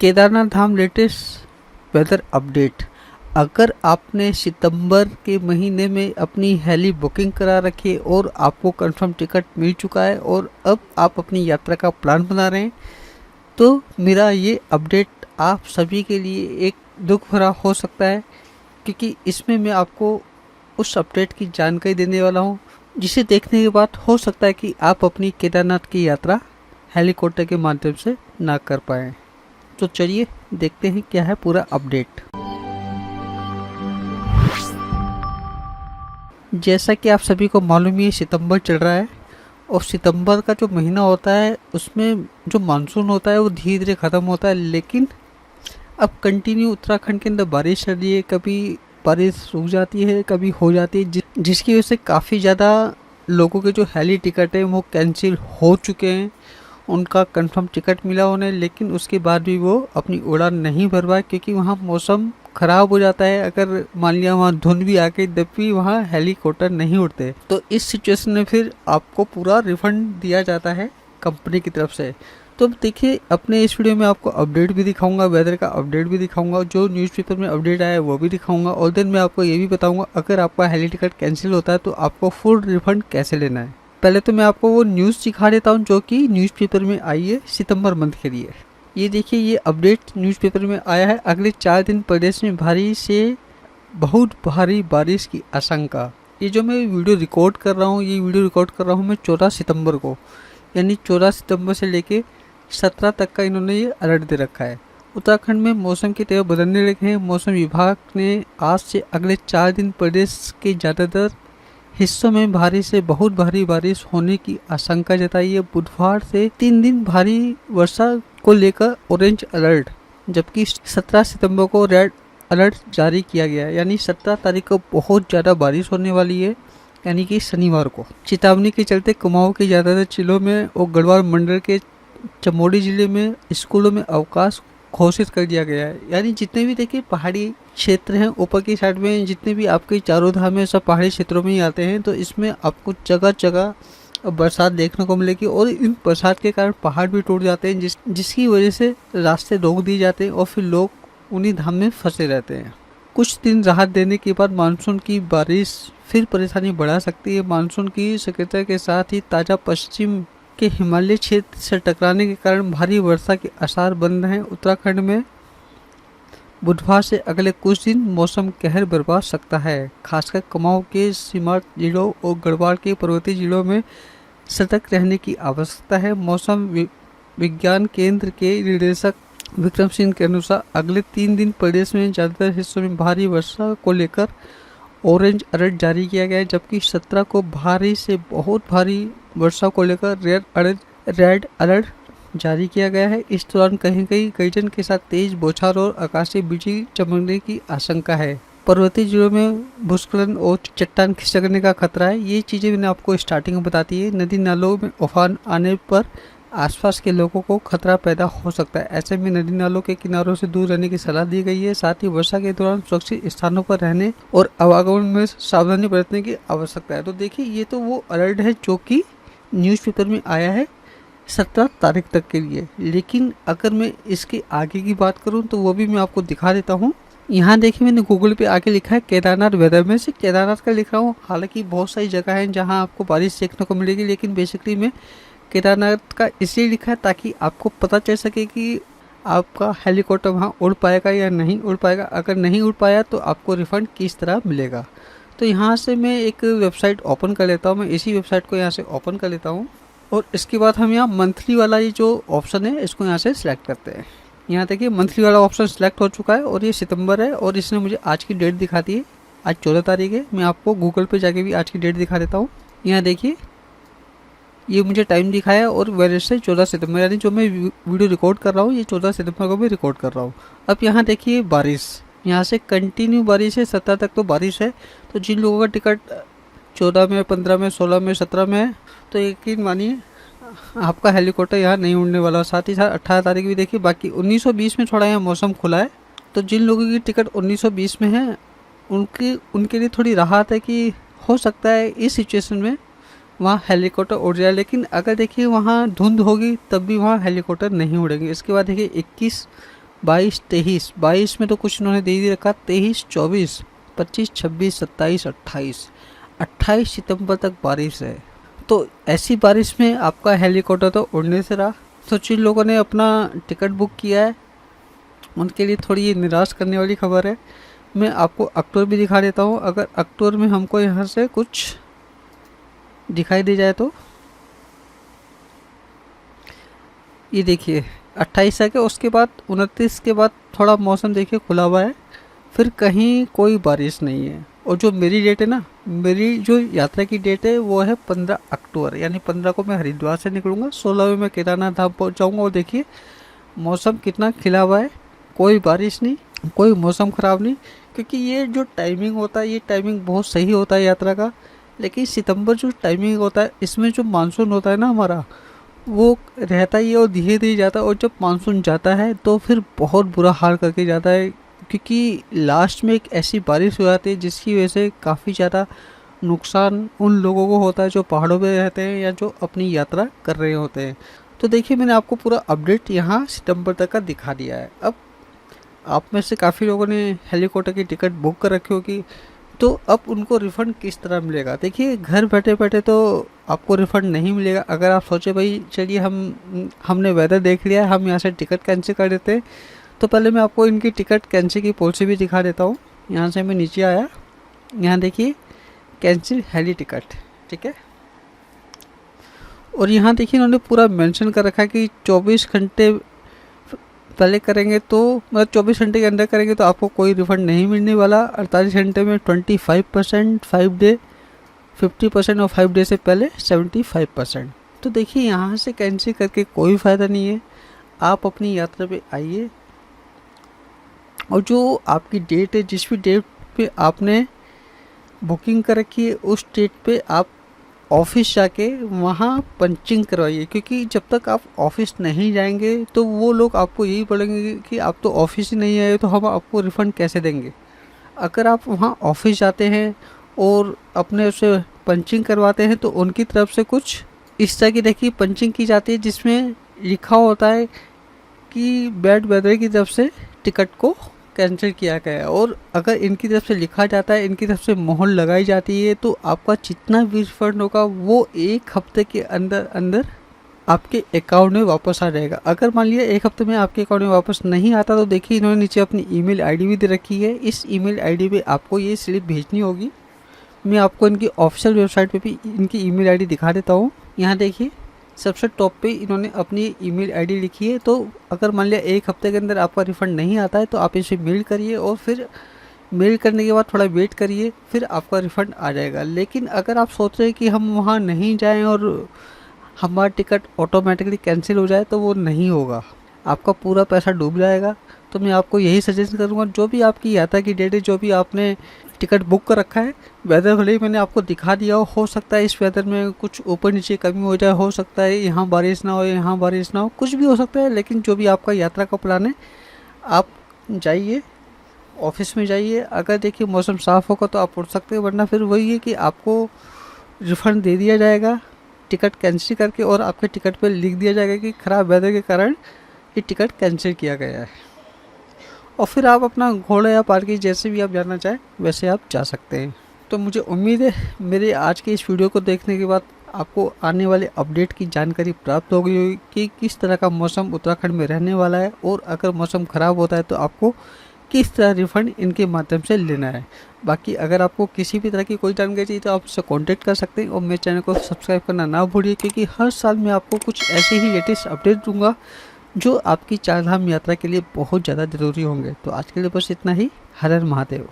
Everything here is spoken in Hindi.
केदारनाथ धाम लेटेस्ट वेदर अपडेट। अगर आपने सितंबर के महीने में अपनी हेली बुकिंग करा रखी है और आपको कंफर्म टिकट मिल चुका है और अब आप अपनी यात्रा का प्लान बना रहे हैं, तो मेरा ये अपडेट आप सभी के लिए एक दुख भरा हो सकता है, क्योंकि इसमें मैं आपको उस अपडेट की जानकारी देने वाला हूँ जिसे देखने के बाद हो सकता है कि आप अपनी केदारनाथ की यात्रा हेलीकॉप्टर के माध्यम से ना कर पाएँ। तो चलिए देखते हैं क्या है पूरा अपडेट। जैसा कि आप सभी को मालूम ही है, सितंबर चल रहा है और सितंबर का जो महीना होता है उसमें जो मानसून होता है वो धीरे धीरे ख़त्म होता है, लेकिन अब कंटिन्यू उत्तराखंड के अंदर बारिश चल रही है। कभी बारिश रुक जाती है, कभी हो जाती है, जिसकी वजह से काफ़ी ज़्यादा लोगों के जो हेली टिकट है वो कैंसिल हो चुके हैं। उनका कंफर्म टिकट मिला उन्हें, लेकिन उसके बाद भी वो अपनी उड़ान नहीं भर पाए क्योंकि वहाँ मौसम ख़राब हो जाता है। अगर मान लिया वहाँ धुंध भी आ गई तब भी वहाँ हेलीकॉप्टर नहीं उड़ते, तो इस सिचुएशन में फिर आपको पूरा रिफंड दिया जाता है कंपनी की तरफ से। तो देखिए, अपने इस वीडियो में आपको अपडेट भी दिखाऊंगा, वेदर का अपडेट भी दिखाऊंगा, जो न्यूज़पेपर में अपडेट आया है वो भी दिखाऊंगा, और देन मैं आपको ये भी बताऊंगा अगर आपका हेली टिकट कैंसिल होता है तो आपको फुल रिफंड कैसे लेना है। पहले तो मैं आपको वो न्यूज़ दिखा देता हूँ जो कि न्यूज़पेपर में आई है सितंबर मंथ के लिए। ये देखिए, ये अपडेट न्यूज़पेपर में आया है। अगले 4 दिन प्रदेश में भारी से बहुत भारी बारिश की आशंका। ये जो मैं वीडियो रिकॉर्ड कर रहा हूँ, ये वीडियो रिकॉर्ड कर रहा हूँ मैं 14 सितंबर को, यानी 14 सितंबर से लेके 17 तक का इन्होंने ये अलर्ट दे रखा है। उत्तराखंड में मौसम के तेवर बदलने लगे हैं। मौसम विभाग ने आज से अगले 4 दिन प्रदेश के ज़्यादातर हिस्सों में भारी से बहुत भारी बारिश होने की आशंका जताई है। बुधवार से 3 दिन भारी वर्षा को लेकर ऑरेंज अलर्ट, जबकि 17 सितंबर को रेड अलर्ट जारी किया गया है। यानी 17 तारीख को बहुत ज़्यादा बारिश होने वाली है, यानी कि शनिवार को। चेतावनी के चलते कुमाऊं के ज़्यादातर जिलों में और गढ़वाल मंडल के चमोली जिले में स्कूलों में अवकाश घोषित कर दिया गया है। यानी जितने भी देखिए पहाड़ी क्षेत्र हैं ऊपर की साइड में, जितने भी आपके चारों धाम है सब पहाड़ी क्षेत्रों में ही आते हैं, तो इसमें आपको जगह जगह बरसात देखने को मिलेगी और इन बरसात के कारण पहाड़ भी टूट जाते हैं, जिसकी वजह से रास्ते रोक दिए जाते हैं और फिर लोग उन्हीं धाम में फंसे रहते हैं। कुछ दिन राहत देने के बाद मानसून की बारिश फिर परेशानी बढ़ा सकती है। मानसून की सक्रियता के साथ ही ताज़ा पश्चिम के हिमालय क्षेत्र से टकराने के कारण भारी वर्षा के आसार बन रहे हैं। उत्तराखंड में बुधवार से अगले कुछ दिन मौसम कहर बरपा सकता है। खासकर कुमाऊं के सीमांत जिलों और गढ़वाल के पर्वतीय जिलों में सतर्क रहने की आवश्यकता है। मौसम विज्ञान केंद्र के निदेशक विक्रम सिंह के अनुसार अगले 3 दिन प्रदेश में ज़्यादातर हिस्सों में भारी वर्षा को लेकर ऑरेंज अलर्ट जारी किया गया है, जबकि 17 को भारी से बहुत भारी वर्षा को लेकर रेड अलर्ट जारी किया गया है। इस दौरान कहीं कहीं गर्जन के साथ तेज बौछार और आकाशीय बिजली चमकने की आशंका है। पर्वतीय जिलों में भूस्खलन और चट्टान खिसकने का खतरा है। ये चीज़ें मैंने आपको स्टार्टिंग में बताती है। नदी नालों में उफान आने पर आसपास के लोगों को खतरा पैदा हो सकता है। ऐसे में नदी नालों के किनारों से दूर रहने की सलाह दी गई है। साथ ही वर्षा के दौरान सुरक्षित स्थानों पर रहने और आवागमन में सावधानी बरतने की आवश्यकता है। तो देखिए, ये तो वो अलर्ट है जो कि न्यूज़पेपर में आया है 17 तारीख तक के लिए। लेकिन अगर मैं इसके आगे की बात करूं तो वो भी मैं आपको दिखा देता हूं। यहाँ देखिए, मैंने गूगल पे आके लिखा है केदारनाथ वेदर, में से केदारनाथ का लिख रहा हूँ। हालांकि बहुत सारी जगह हैं जहाँ आपको बारिश देखने को मिलेगी, लेकिन बेसिकली मैं केदारनाथ का इसलिए लिखा है ताकि आपको पता चल सके कि आपका हेलीकॉप्टर वहाँ उड़ पाएगा या नहीं उड़ पाएगा। अगर नहीं उड़ पाया तो आपको रिफ़ंड किस तरह मिलेगा। तो यहाँ से मैं एक वेबसाइट ओपन कर लेता हूँ। मैं इसी वेबसाइट को यहाँ से ओपन कर लेता हूँ और इसके बाद हम यहाँ मंथली वाला ये जो ऑप्शन है इसको यहाँ से सिलेक्ट करते हैं। यहाँ देखिए, मंथली वाला ऑप्शन सिलेक्ट हो चुका है और ये सितंबर है और इसने मुझे आज की डेट दिखाती है। आज 14 तारीख है। मैं आपको गूगल पे जाके भी आज की डेट दिखा देता हूँ। यहाँ देखिए, ये मुझे टाइम दिखाया और वेदर से 14 सितंबर, यानी जो मैं वीडियो रिकॉर्ड कर रहा हूँ ये 14 सितंबर को भी रिकॉर्ड कर रहा हूँ। अब यहाँ देखिए बारिश, यहाँ से कंटिन्यू बारिश है। 17 तक तो बारिश है। तो जिन लोगों का टिकट 14 में, 15 में, 16 में, 17 में है, तो यकीन मानिए आपका हेलीकॉप्टर यहाँ नहीं उड़ने वाला। साथ ही साथ 18 तारीख भी देखिए। बाकी 1920 में थोड़ा यहाँ मौसम खुला है, तो जिन लोगों की टिकट 1920 में है उनके लिए थोड़ी राहत है कि हो सकता है इस सिचुएशन में वहाँ हेलीकॉप्टर उड़ जाए। लेकिन अगर देखिए वहाँ धुंध होगी तब भी वहाँ हेलीकॉप्टर नहीं उड़ेंगे। इसके बाद देखिए 21 22, 23, 22 में तो कुछ इन्होंने दे ही रखा, 23, 24, 25, 26, 27, 28, 28 सितंबर तक बारिश है। तो ऐसी बारिश में आपका हेलीकॉप्टर तो उड़ने से रहा। तो जिन लोगों ने अपना टिकट बुक किया है उनके लिए थोड़ी ये निराश करने वाली खबर है। मैं आपको अक्टूबर भी दिखा देता हूँ, अगर अक्टूबर में हमको यहाँ से कुछ दिखाई दे जाए तो ये देखिए 28 है, उसके बाद 29 के बाद थोड़ा मौसम देखिए खुला हुआ है, फिर कहीं कोई बारिश नहीं है। और जो मेरी डेट है ना, मेरी जो यात्रा की डेट है वो है 15 अक्टूबर, यानी 15 को मैं हरिद्वार से निकलूँगा, 16 में मैं केदारनाथ धाम पहुँच जाऊँगा। और देखिए मौसम कितना खिला हुआ है, कोई बारिश नहीं, कोई मौसम ख़राब नहीं, क्योंकि ये जो टाइमिंग होता है ये टाइमिंग बहुत सही होता है यात्रा का। लेकिन सितंबर जो टाइमिंग होता है इसमें जो मानसून होता है ना हमारा, वो रहता ही है और धीरे धीरे जाता है, और जब मानसून जाता है तो फिर बहुत बुरा हाल करके जाता है, क्योंकि लास्ट में एक ऐसी बारिश हो जाती है जिसकी वजह से काफ़ी ज़्यादा नुकसान उन लोगों को होता है जो पहाड़ों पे रहते हैं या जो अपनी यात्रा कर रहे होते हैं। तो देखिए मैंने आपको पूरा अपडेट यहाँ सितंबर तक का दिखा दिया है। अब आप में से काफ़ी लोगों ने हेलीकॉप्टर की टिकट बुक कर रखी होगी, तो अब उनको रिफ़ंड किस तरह मिलेगा? देखिए घर बैठे बैठे तो आपको रिफ़ंड नहीं मिलेगा। अगर आप सोचे भाई चलिए हमने वेदर देख लिया है, हम यहाँ से टिकट कैंसिल कर देते हैं, तो पहले मैं आपको इनकी टिकट कैंसिल की पॉलिसी भी दिखा देता हूँ। यहाँ से मैं नीचे आया, यहाँ देखिए कैंसिल हेली टिकट, ठीक है। और यहाँ देखिए इन्होंने पूरा मेंशन कर रखा है कि 24 घंटे पहले करेंगे तो मतलब 24 घंटे के अंदर करेंगे तो आपको कोई रिफ़ंड नहीं मिलने वाला। 48 घंटे में 25%, 5 डे 50% और 5 डे से पहले 75%। तो देखिए यहाँ से कैंसिल करके कोई फ़ायदा नहीं है। आप अपनी यात्रा पे आइए और जो आपकी डेट है, जिस भी डेट पे आपने बुकिंग कर रखी है उस डेट पे आप ऑफिस जाके वहाँ पंचिंग करवाइए, क्योंकि जब तक आप ऑफिस नहीं जाएंगे तो वो लोग आपको यही बोलेंगे कि आप तो ऑफिस ही नहीं आए तो हम आपको रिफ़ंड कैसे देंगे। अगर आप वहाँ ऑफिस जाते हैं और अपने उसे पंचिंग करवाते हैं तो उनकी तरफ से कुछ इस तरह की देखिए पंचिंग की जाती है जिसमें लिखा होता है कि बैड वेदर की तरफ से टिकट को कैंसिल किया गया है। और अगर इनकी तरफ से लिखा जाता है, इनकी तरफ से मोहर लगाई जाती है, तो आपका जितना भी रिफंड होगा वो 1 हफ्ते के अंदर अंदर आपके अकाउंट में वापस आ जाएगा। अगर मान लिया 1 हफ्ते में आपके अकाउंट में वापस नहीं आता तो देखिए इन्होंने नीचे अपनी ईमेल आईडी भी दे रखी है। इस ईमेल आईडी पे आपको ये स्लिप भेजनी होगी। मैं आपको इनकी ऑफिशियल वेबसाइट पे भी इनकी ईमेल आईडी दिखा देता हूँ। यहाँ देखिए सबसे टॉप पे इन्होंने अपनी ईमेल आईडी लिखी है। तो अगर मान लिया 1 हफ्ते के अंदर आपका रिफ़ंड नहीं आता है तो आप इसे मेल करिए और फिर मेल करने के बाद थोड़ा वेट करिए, फिर आपका रिफ़ंड आ जाएगा। लेकिन अगर आप सोच रहे हैं कि हम वहाँ नहीं जाएं और हमारा टिकट ऑटोमेटिकली कैंसिल हो जाए तो वो नहीं होगा, आपका पूरा पैसा डूब जाएगा। तो मैं आपको यही सजेस्ट करूँगा, जो भी आपकी यात्रा की डेट है, जो भी आपने टिकट बुक कर रखा है, वेदर भले ही मैंने आपको दिखा दिया हो सकता है इस वेदर में कुछ ऊपर नीचे कमी हो जाए, हो सकता है यहाँ बारिश ना हो, यहाँ बारिश ना हो, कुछ भी हो सकता है। लेकिन जो भी आपका यात्रा का प्लान है आप जाइए, ऑफिस में जाइए। अगर देखिए मौसम साफ़ होगा तो आप उठ सकते हैं, वरना फिर वही है कि आपको रिफ़ंड दे दिया जाएगा टिकट कैंसिल करके, और आपके टिकट पर लिख दिया जाएगा कि ख़राब वेदर के कारण ये टिकट कैंसिल किया गया है। और फिर आप अपना घोड़ा या पालकी जैसे भी आप जाना चाहें वैसे आप जा सकते हैं। तो मुझे उम्मीद है मेरे आज के इस वीडियो को देखने के बाद आपको आने वाले अपडेट की जानकारी प्राप्त हो गई होगी कि किस तरह का मौसम उत्तराखंड में रहने वाला है, और अगर मौसम ख़राब होता है तो आपको किस तरह रिफ़ंड इनके माध्यम से लेना है। बाकी अगर आपको किसी भी तरह की कोई जानकारी चाहिए तो आप उससे कॉन्टैक्ट कर सकते हैं, और मेरे चैनल को सब्सक्राइब करना ना भूलिए, क्योंकि हर साल मैं आपको कुछ ऐसे ही लेटेस्ट अपडेट दूंगा जो आपकी चारधाम यात्रा के लिए बहुत ज़्यादा ज़रूरी होंगे। तो आज के लिए बस इतना ही। हर हर महादेव।